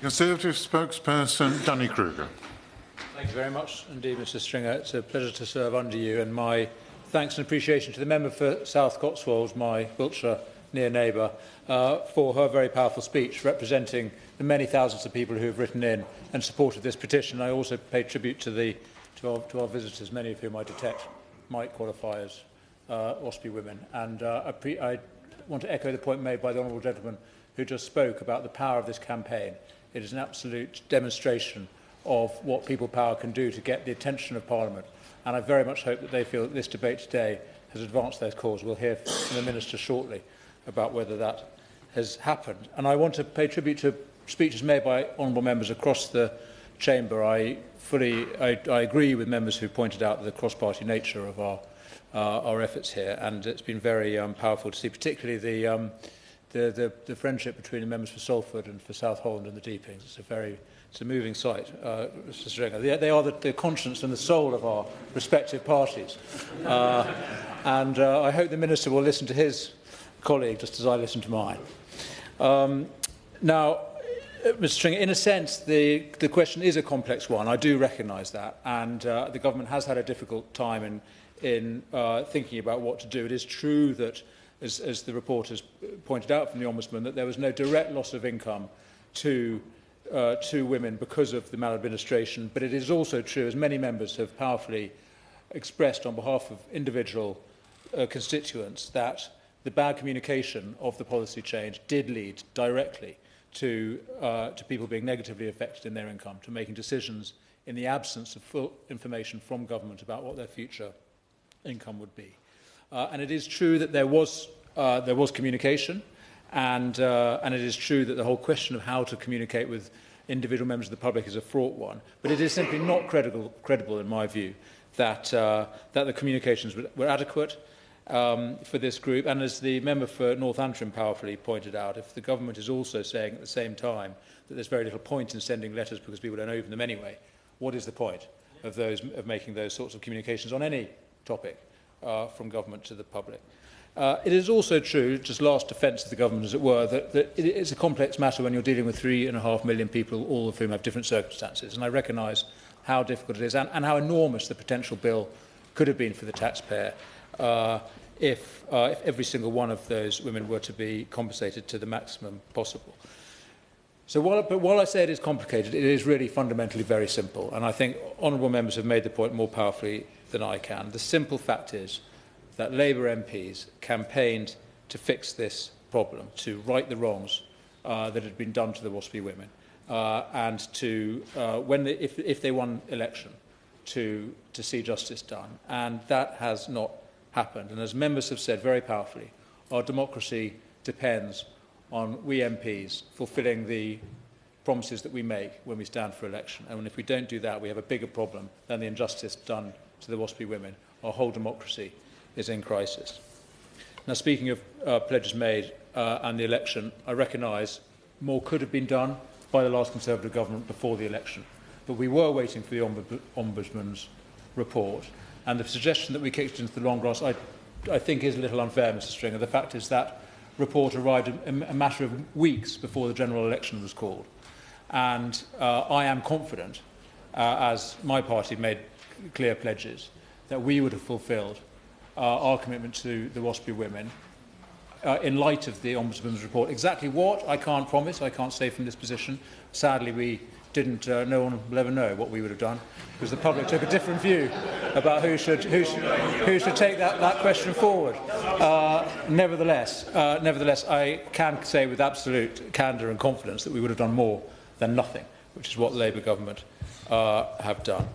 Conservative spokesperson, Danny Kruger. Thank you very much indeed, Mr Stringer. It's a pleasure to serve under you, and my thanks and appreciation to the member for South Cotswolds, my Wiltshire near neighbour, for her very powerful speech representing the many thousands of people who have written in and supported this petition. I also pay tribute to our visitors, many of whom I detect might qualify as WASPI women. And I want to echo the point made by the honourable gentleman who just spoke about the power of this campaign. It is an absolute demonstration of what people power can do to get the attention of Parliament. And I very much hope that they feel that this debate today has advanced their cause. We'll hear from the Minister shortly about whether that has happened. And I want to pay tribute to speeches made by honourable members across the Chamber. I agree with members who pointed out the cross-party nature of our efforts here, and it's been very powerful to see, particularly the friendship between the members for Salford and for South Holland and the Deepings. It's a moving sight, Mr Stringer. They are the conscience and the soul of our respective parties. And I hope the Minister will listen to his colleague just as I listen to mine. Now, Mr Stringer, in a sense, the question is a complex one. I do recognise that. And the government has had a difficult time in thinking about what to do. It is true that, as the report has pointed out from the Ombudsman, that there was no direct loss of income to women because of the maladministration, but it is also true, as many members have powerfully expressed on behalf of individual constituents, that the bad communication of the policy change did lead directly to people being negatively affected in their income, to making decisions in the absence of full information from government about what their future income would be. And it is true that there was communication, and it is true that the whole question of how to communicate with individual members of the public is a fraught one. But it is simply not credible in my view, that the communications were adequate for this group. And as the member for North Antrim powerfully pointed out, if the government is also saying at the same time that there's very little point in sending letters because people don't open them anyway, what is the point of making those sorts of communications on any topic from government to the public? It is also true, just last defence of the government as it were, that it's a complex matter when you're dealing with 3.5 million people, all of whom have different circumstances. And I recognise how difficult it is and how enormous the potential bill could have been for the taxpayer if every single one of those women were to be compensated to the maximum possible. So while I say it is complicated, it is really fundamentally very simple. And I think honourable members have made the point more powerfully than I can. The simple fact is that Labour MPs campaigned to fix this problem, to right the wrongs that had been done to the WASPI women, and to, if they won election, to see justice done. And that has not happened. And as members have said very powerfully, our democracy depends on we MPs fulfilling the promises that we make when we stand for election. And if we don't do that, we have a bigger problem than the injustice done to the WASPI women. Our whole democracy is in crisis. Now, speaking of pledges made and the election, I recognise more could have been done by the last Conservative government before the election. But we were waiting for the Ombudsman's report. And the suggestion that we kicked into the long grass, I think, is a little unfair, Mr Stringer. The fact is that report arrived a matter of weeks before the general election was called. And I am confident, as my party made clear pledges, that we would have fulfilled our commitment to the WASPI women in light of the Ombudsman's report. Exactly what, I can't promise, I can't say from this position. Sadly, we didn't, no one will ever know what we would have done, because the public took a different view about who should take that question forward. Nevertheless, I can say with absolute candour and confidence that we would have done more than nothing, which is what the Labour government have done.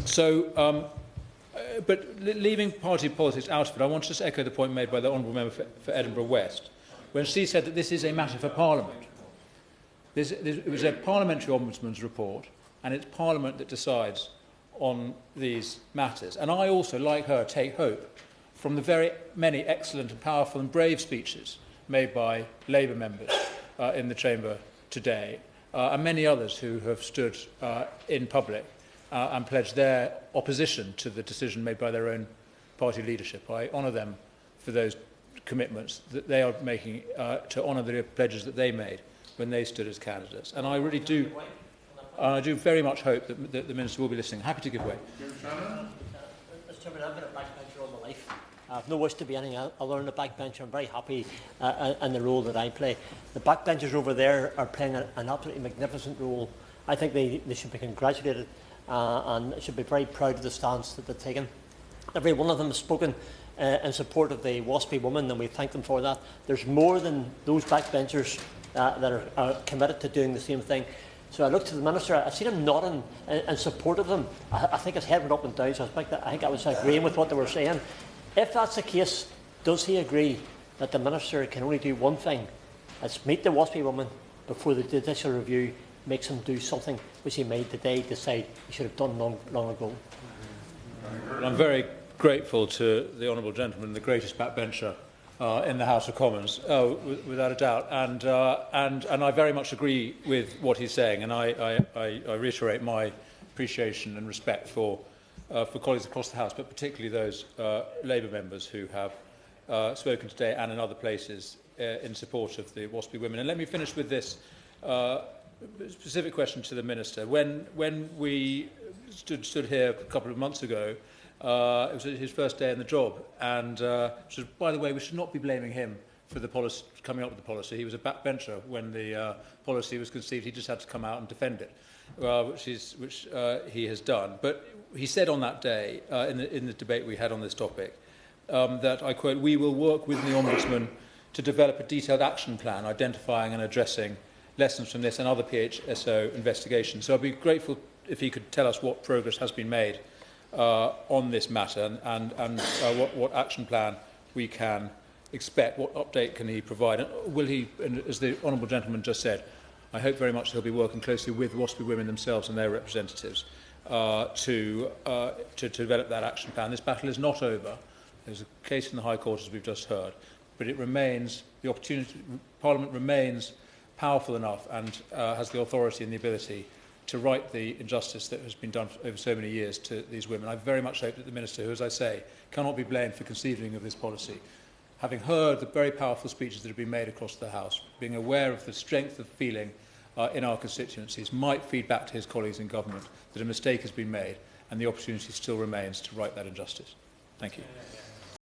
So, but leaving party politics out of it, I want to just echo the point made by the honourable member for Edinburgh West, when she said that this is a matter for Parliament. It was a parliamentary ombudsman's report, and it's Parliament that decides on these matters. And I also, like her, take hope from the very many excellent and powerful and brave speeches made by Labour members in the Chamber today, and many others who have stood in public and pledged their opposition to the decision made by their own party leadership. I honour them for those commitments that they are making to honour the pledges that they made when they stood as candidates. And I really do, I do very much hope that the Minister will be listening. Happy to give way. Mr. Chairman, I've been a backbencher all my life. I have no wish to be anything other than a backbencher. I'm very happy in the role that I play. The backbenchers over there are playing an absolutely magnificent role. I think they should be congratulated and should be very proud of the stance that they've taken. Every one of them has spoken in support of the WASPI women, and we thank them for that. There's more than those backbenchers that are committed to doing the same thing. So I looked to the Minister, I seen him nodding in support of them. I think his head went up and down, so I think I was agreeing with what they were saying. If that's the case, does he agree that the Minister can only do one thing? It's meet the WASPI woman before the judicial review makes him do something which he may today decide he should have done long ago. I'm very grateful to the honourable gentleman, the greatest backbencher in the House of Commons, without a doubt, and I very much agree with what he's saying, and I reiterate my appreciation and respect for colleagues across the House, but particularly those Labour members who have spoken today and in other places in support of the WASPI women. And let me finish with this specific question to the Minister. When we stood here a couple of months ago, it was his first day in the job, and by the way, we should not be blaming him for the policy, coming up with the policy. He was a backbencher when the policy was conceived. He just had to come out and defend it, which he has done. But he said on that day, in the debate we had on this topic, that, I quote, "We will work with the Ombudsman to develop a detailed action plan identifying and addressing lessons from this and other PHSO investigations." So I'd be grateful if he could tell us what progress has been made on this matter and what action plan we can expect. What update can he provide? And will he, as the honourable gentleman just said, I hope very much he'll be working closely with WASPI women themselves and their representatives to develop that action plan. This battle is not over. There's a case in the High Court, as we've just heard, but it remains, the opportunity, Parliament remains powerful enough and has the authority and the ability to right the injustice that has been done over so many years to these women. I very much hope that the Minister, who, as I say, cannot be blamed for conceiving of this policy, having heard the very powerful speeches that have been made across the House, being aware of the strength of feeling in our constituencies, might feed back to his colleagues in government that a mistake has been made and the opportunity still remains to right that injustice. Thank you.